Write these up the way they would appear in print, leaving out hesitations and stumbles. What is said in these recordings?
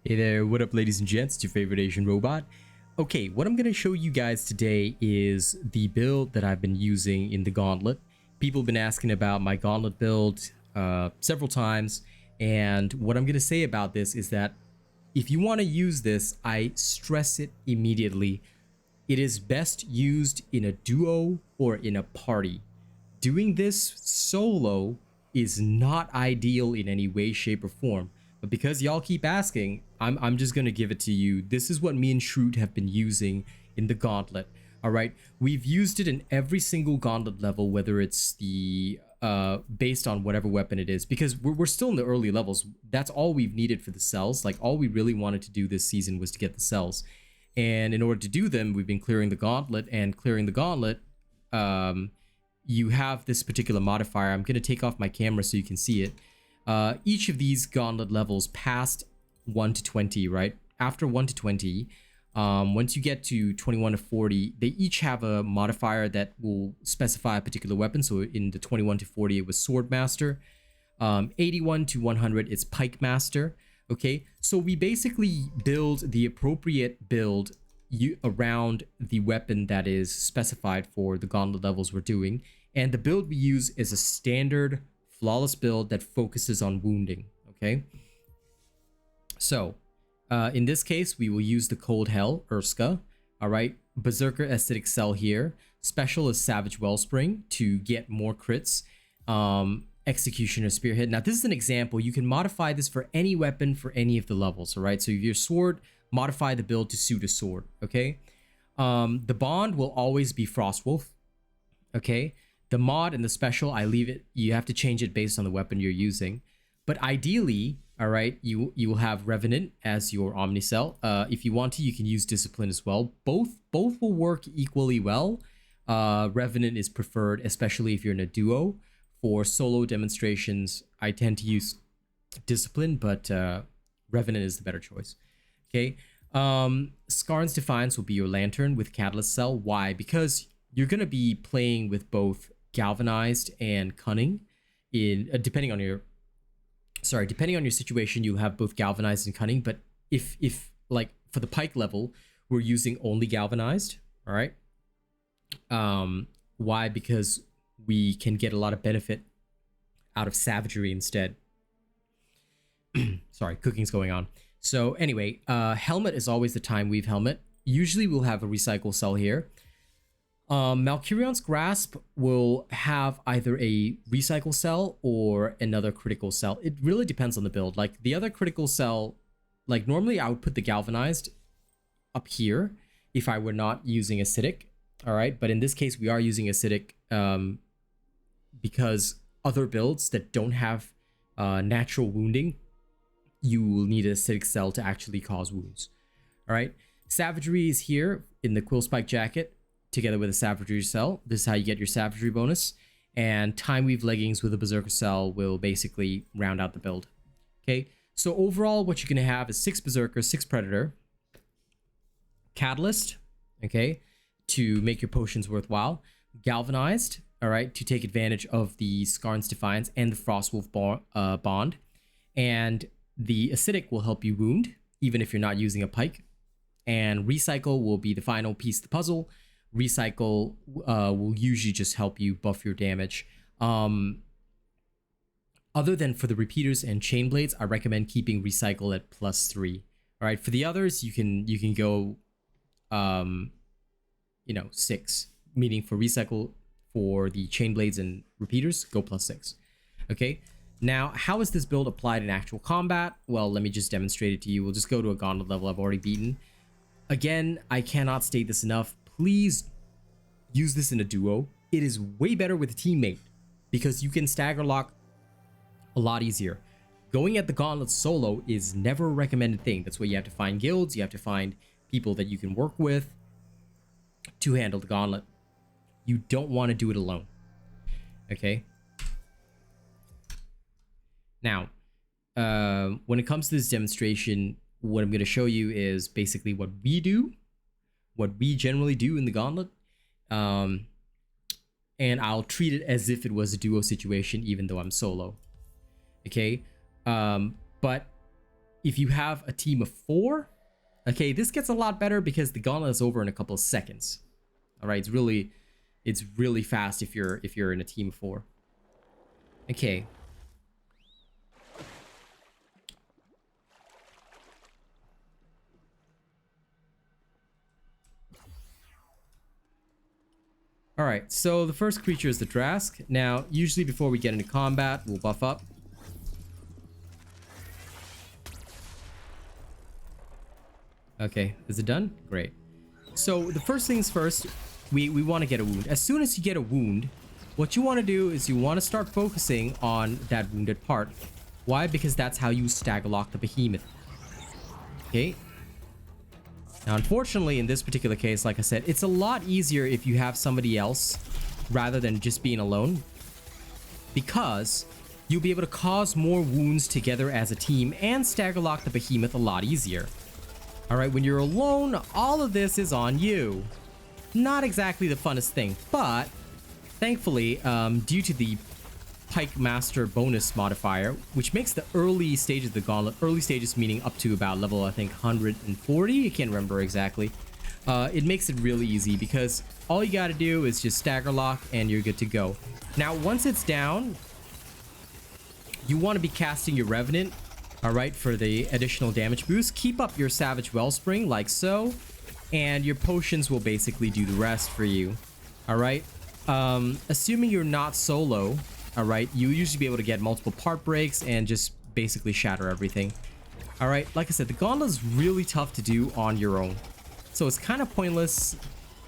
Hey there, what up ladies and gents, it's your favorite Asian robot. Okay, what I'm going to show you guys today is the build that I've been using in the Gauntlet. People have been asking about my Gauntlet build several times, and what I'm going to say about this is that if you want to use this, I stress it immediately. It is best used in a duo or in a party. Doing this solo is not ideal in any way, shape, or form. But because y'all keep asking, I'm just gonna give it to you. This is what me and Shrewd have been using in the Gauntlet. All right, we've used it in every single Gauntlet level, whether it's the based on whatever weapon it is, because we're still in the early levels. That's all we've needed for the cells. Like, all we really wanted to do this season was to get the cells, and in order to do them, we've been clearing the Gauntlet. And clearing the Gauntlet, you have this particular modifier. I'm going to take off my camera so you can see it. Each of these Gauntlet levels past 1 to 20, right? After 1 to 20, once you get to 21 to 40, they each have a modifier that will specify a particular weapon. So in the 21 to 40, it was Sword Master. 81 to 100, it's Pike Master. Okay, so we basically build the appropriate build around the weapon that is specified for the Gauntlet levels we're doing. And the build we use is a standard flawless build that focuses on wounding. Okay, so in this case, we will use the Cold Hell Urska. All right, Berserker Acidic Cell here. Special is Savage Wellspring to get more crits. Executioner Spearhead. Now, this is an example. You can modify this for any weapon for any of the levels. All right, so if your sword, modify the build to suit a sword. Okay, the bond will always be Frostwolf. Okay, the mod and the special, I leave it. You have to change it based on the weapon you're using. But ideally, all right, you will have Revenant as your Omnicell. If you want to, you can use Discipline as well. Both will work equally well. Revenant is preferred, especially if you're in a duo. For solo demonstrations, I tend to use Discipline, but Revenant is the better choice. Okay, Skarn's Defiance will be your Lantern with Catalyst Cell. Why? Because you're going to be playing with both Galvanized and Cunning. In depending on your situation, you'll have both Galvanized and Cunning. But if like for the Pike level, we're using only Galvanized. All right. Why? Because we can get a lot of benefit out of Savagery instead. Sorry, cooking's going on. So anyway, Helmet is always the Time Weave Helmet. Usually we'll have a Recycle Cell here. Malkurion's Grasp will have either a Recycle Cell or another Critical Cell. It really depends on the build. Like, the other Critical Cell, like, normally I would put the Galvanized up here if I were not using Acidic. All right, but in this case, we are using Acidic because other builds that don't have natural wounding, you will need an Acidic Cell to actually cause wounds. All right, Savagery is here in the Quill Spike Jacket together with a Savagery Cell. This is how you get your Savagery bonus. And Time Weave Leggings with a Berserker Cell will basically round out the build. Okay, so overall, what you're going to have is 6 Berserker, 6 Predator, Catalyst, okay, to make your potions worthwhile, Galvanized, all right, to take advantage of the Skarn's Defiance and the Frostwolf bond, and the Acidic will help you wound, even if you're not using a Pike, and Recycle will be the final piece of the puzzle. Recycle will usually just help you buff your damage. Other than for the repeaters and chain blades, I recommend keeping Recycle at +3. All right, for the others, you can go 6, meaning for Recycle, for the chain blades and repeaters, go +6. Okay, now how is this build applied in actual combat? Well, let me just demonstrate it to you. We'll just go to a Gauntlet level I've already beaten. Again, I cannot state this enough. Please use this in a duo. It is way better with a teammate because you can stagger lock a lot easier. Going at the Gauntlet solo is never a recommended thing. That's why you have to find guilds, you have to find people that you can work with to handle the Gauntlet. You don't want to do it alone. Okay. Now, when it comes to this demonstration, what I'm going to show you is basically what we do, what we generally do in the Gauntlet. And I'll treat it as if it was a duo situation, even though I'm solo. Okay. But if you have a team of 4, okay, this gets a lot better because the gauntlet is over in a couple of seconds. All right, it's really fast if you're in a team of 4. Okay. All right, so the first creature is the Drask. Now, usually before we get into combat, we'll buff up. Okay, is it done? Great. So the first things first, we want to get a wound. As soon as you get a wound, what you want to do is you want to start focusing on that wounded part. Why? Because that's how you stagger lock the behemoth. Okay. Now, unfortunately, in this particular case, like I said, it's a lot easier if you have somebody else rather than just being alone, because you'll be able to cause more wounds together as a team and stagger lock the behemoth a lot easier. All right, when you're alone, all of this is on you. Not exactly the funnest thing, but thankfully, due to the Pike Master bonus modifier, which makes the early stages of the gauntlet, early stages meaning up to about level, I think, 140, I can't remember exactly, it makes it really easy because all you got to do is just stagger lock and you're good to go. Now, once it's down, you want to be casting your Revenant, all right, for the additional damage boost. Keep up your Savage Wellspring like so, and your potions will basically do the rest for you, all right? Assuming you're not solo, all right, you usually be able to get multiple part breaks and just basically shatter everything. All right, like I said, the gauntlet is really tough to do on your own, so it's kind of pointless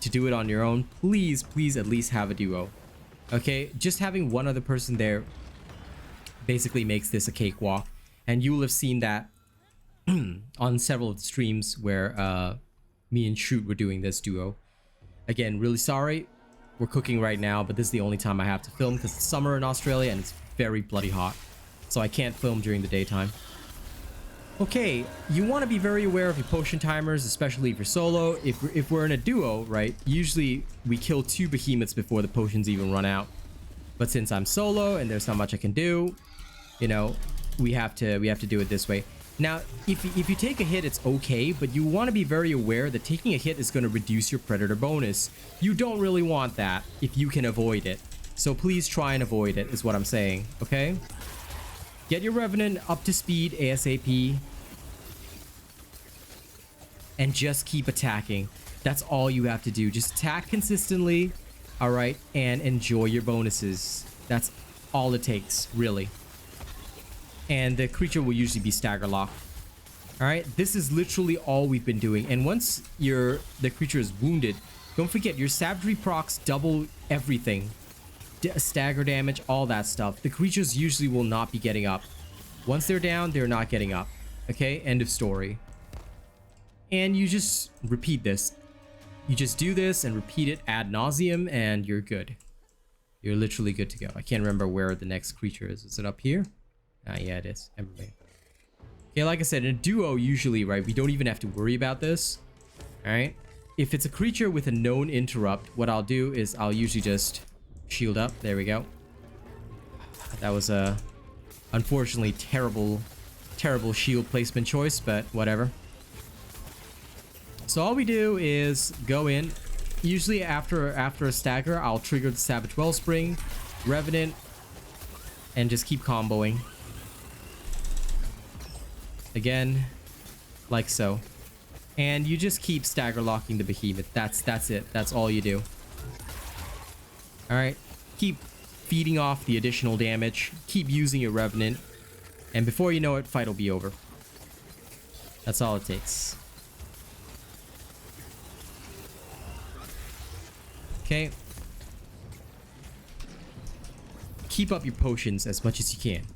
to do it on your own. Please at least have a duo. Okay, just having one other person there basically makes this a cakewalk, and you will have seen that on several of the streams where me and Shoot were doing this duo. Again, really sorry. We're cooking right now, but this is the only time I have to film because it's summer in Australia and it's very bloody hot. So I can't film during the daytime. Okay, you want to be very aware of your potion timers, especially if you're solo. If we're in a duo, right, usually we kill 2 behemoths before the potions even run out. But since I'm solo and there's not much I can do, you know, we have to do it this way. Now, if you take a hit, it's okay, but you want to be very aware that taking a hit is going to reduce your Predator bonus. You don't really want that if you can avoid it. So please try and avoid it, is what I'm saying, okay? Get your Revenant up to speed ASAP. And just keep attacking. That's all you have to do. Just attack consistently, all right? And enjoy your bonuses. That's all it takes, really. And the creature will usually be stagger locked. All right, this is literally all we've been doing. And once the creature is wounded, don't forget your savagery procs double everything. Stagger damage, all that stuff. The creatures usually will not be getting up. Once they're down, they're not getting up. Okay, end of story. And you just repeat this. You just do this and repeat it ad nauseum, and you're good. You're literally good to go. I can't remember where the next creature is. Is it up here? Yeah, it is. Everybody. Okay, like I said, in a duo, usually, right, we don't even have to worry about this. All right. If it's a creature with a known interrupt, what I'll do is I'll usually just shield up. There we go. That was a unfortunately terrible shield placement choice, but whatever. So all we do is go in. Usually after a stagger, I'll trigger the Savage Wellspring, Revenant, and just keep comboing. Again, like so. And you just keep stagger locking the behemoth. That's it. That's all you do. All right. Keep feeding off the additional damage. Keep using your Revenant. And before you know it, fight will be over. That's all it takes. Okay. Keep up your potions as much as you can,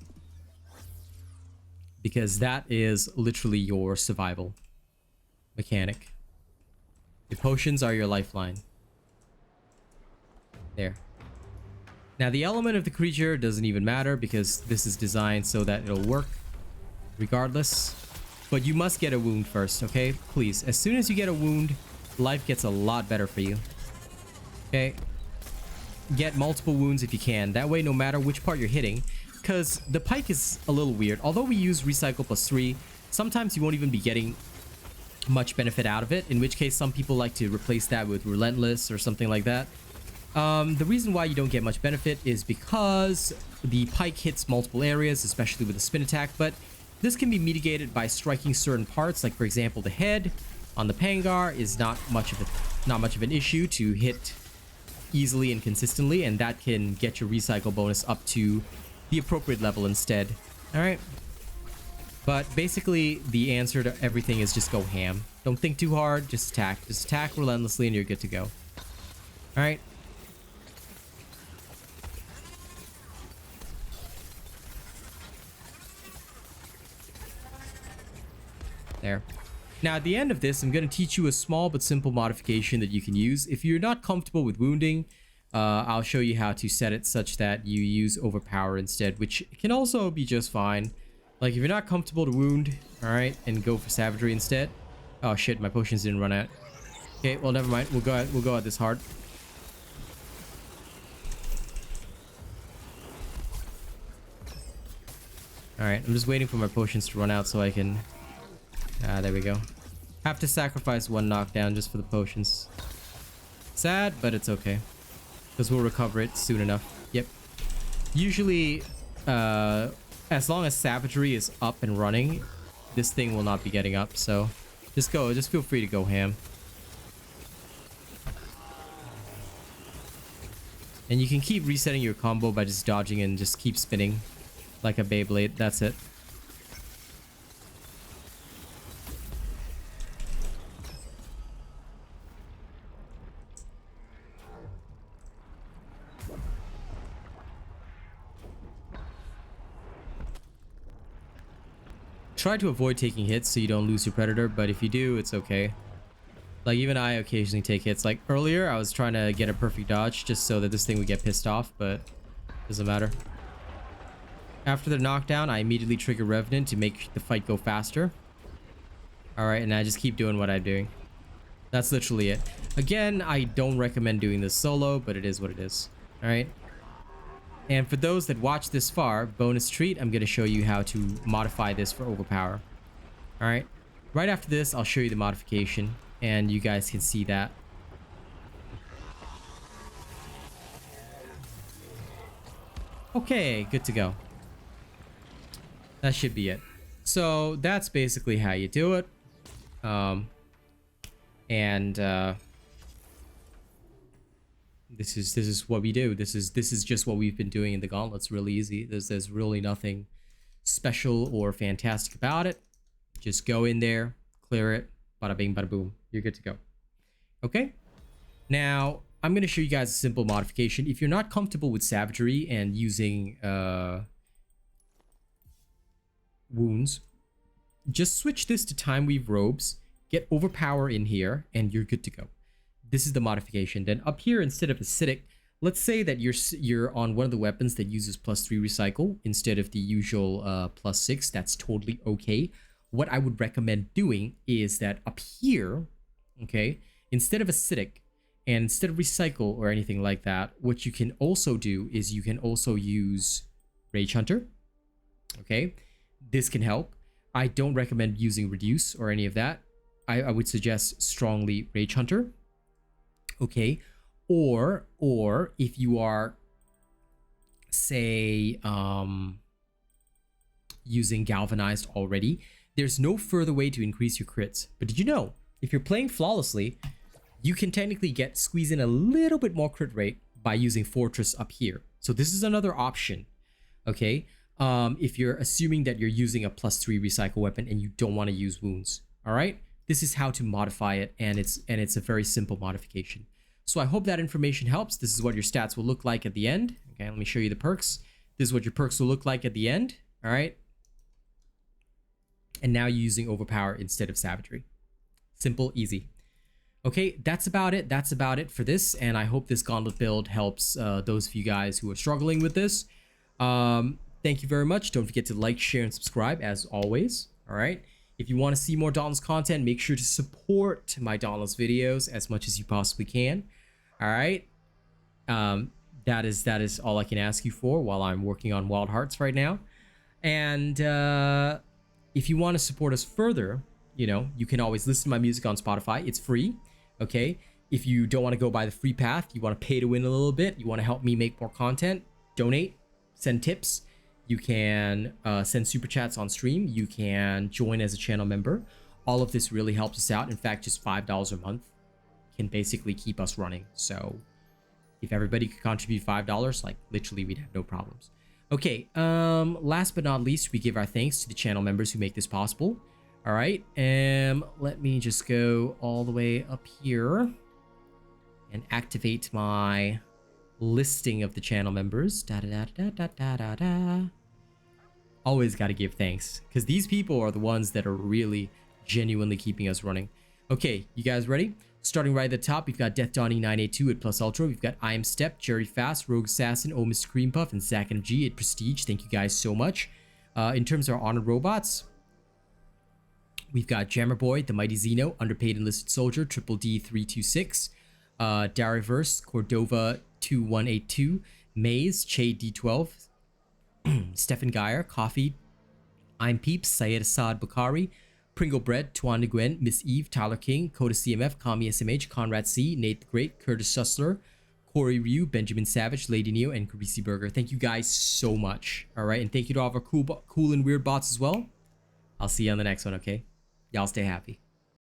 because that is literally your survival mechanic. The potions are your lifeline. There. Now the element of the creature doesn't even matter because this is designed so that it'll work regardless. But you must get a wound first, okay? Please, as soon as you get a wound, life gets a lot better for you. Okay? Get multiple wounds if you can. That way, no matter which part you're hitting, because the pike is a little weird. Although we use recycle +3, sometimes you won't even be getting much benefit out of it, in which case some people like to replace that with Relentless or something like that. The reason why you don't get much benefit is because the pike hits multiple areas, especially with the spin attack, but this can be mitigated by striking certain parts, like for example the head on the Pangar is not much of an issue to hit easily and consistently, and that can get your recycle bonus up to the appropriate level instead. All right, but basically the answer to everything is just go ham. Don't think too hard, just attack relentlessly and you're good to go. All right. There. Now at the end of this, I'm going to teach you a small but simple modification that you can use. If you're not comfortable with wounding, I'll show you how to set it such that you use overpower instead, which can also be just fine. Like if you're not comfortable to wound, all right, and go for savagery instead. Oh shit, my potions didn't run out. Okay, well never mind. We'll go at this hard. All right, I'm just waiting for my potions to run out so I can. There we go. Have to sacrifice one knockdown just for the potions. Sad, but it's okay. Because we'll recover it soon enough. Yep. Usually, as long as savagery is up and running, this thing will not be getting up. So, just feel free to go ham. And you can keep resetting your combo by just dodging and just keep spinning like a Beyblade. That's it. Try to avoid taking hits so you don't lose your predator, but if you do, it's okay. Like even I occasionally take hits. Like earlier, I was trying to get a perfect dodge just so that this thing would get pissed off, but doesn't matter. After the knockdown, I immediately trigger Revenant to make the fight go faster. Alright, and I just keep doing what I'm doing. That's literally it. Again, I don't recommend doing this solo, but it is what it is. Alright. And for those that watch this far, bonus treat, I'm going to show you how to modify this for overpower. Alright. Right after this, I'll show you the modification, and you guys can see that. Okay, good to go. That should be it. So that's basically how you do it. This is what we do. This is just what we've been doing in the Gauntlet's really easy. There's really nothing special or fantastic about it. Just go in there, clear it, bada bing, bada boom. You're good to go. Okay. Now I'm gonna show you guys a simple modification. If you're not comfortable with savagery and using wounds, just switch this to Time Weave Robes, get overpower in here, and you're good to go. This is the modification. Then up here, instead of acidic, let's say that you're on one of the weapons that uses +3 recycle instead of the usual +6. That's totally okay. What I would recommend doing is that up here, okay, instead of acidic and instead of recycle or anything like that, what you can also do is you can also use Rage Hunter. Okay, this can help. I don't recommend using reduce or any of that. I would suggest strongly Rage Hunter. Okay, or if you are, say, using Galvanized already, there's no further way to increase your crits. But did you know, if you're playing flawlessly, you can technically squeeze in a little bit more crit rate by using Fortress up here. So this is another option, okay? If you're assuming that you're using a +3 recycle weapon and you don't want to use wounds, all right? This is how to modify it, and it's a very simple modification. So I hope that information helps. This is what your stats will look like at the end. Okay, let me show you the perks. This is what your perks will look like at the end, all right? And now you're using overpower instead of savagery. Simple, easy. Okay, that's about it. That's about it for this, and I hope this Gauntlet build helps those of you guys who are struggling with this. Thank you very much. Don't forget to like, share, and subscribe as always, all right? If you want to see more Dauntless content, make sure to support my Dauntless videos as much as you possibly can. All right. That is all I can ask you for while I'm working on Wild Hearts right now. And if you want to support us further, you know, you can always listen to my music on Spotify. It's free. Okay. If you don't want to go by the free path, you want to pay to win a little bit, you want to help me make more content, donate, send tips. You can send super chats on stream. You can join as a channel member. All of this really helps us out. In fact, just $5 a month can basically keep us running. So if everybody could contribute $5, like literally we'd have no problems. Okay, last but not least, we give our thanks to the channel members who make this possible. All right, let me just go all the way up here and activate my listing of the channel members. Always got to give thanks, because these people are the ones that are really genuinely keeping us running. Okay, you guys ready? Starting right at the top, we've got Death Donnie 982 at Plus Ultra. We've got I Am Step, Jerry Fast, Rogue Assassin, Oh Mr. Cream Puff, and Zach MG at Prestige. Thank you guys so much. In terms of our honored robots, we've got Jammer Boy, The Mighty Xeno, Underpaid Enlisted Soldier, Triple D 326, Dariverse, Cordova 2182, Maze, Che D12, Stefan Geyer, Coffee, I'm Peeps, Syed Assad Bukhari, Pringle Bread, Tuan Nguyen, Miss Eve, Tyler King, Coda CMF, Kami SMH, Conrad C, Nate the Great, Curtis Sussler, Corey Ryu, Benjamin Savage, Lady Neo, and Carisi Burger. Thank you guys so much. All right, and thank you to all of our cool and weird bots as well. I'll see you on the next one, okay? Y'all stay happy.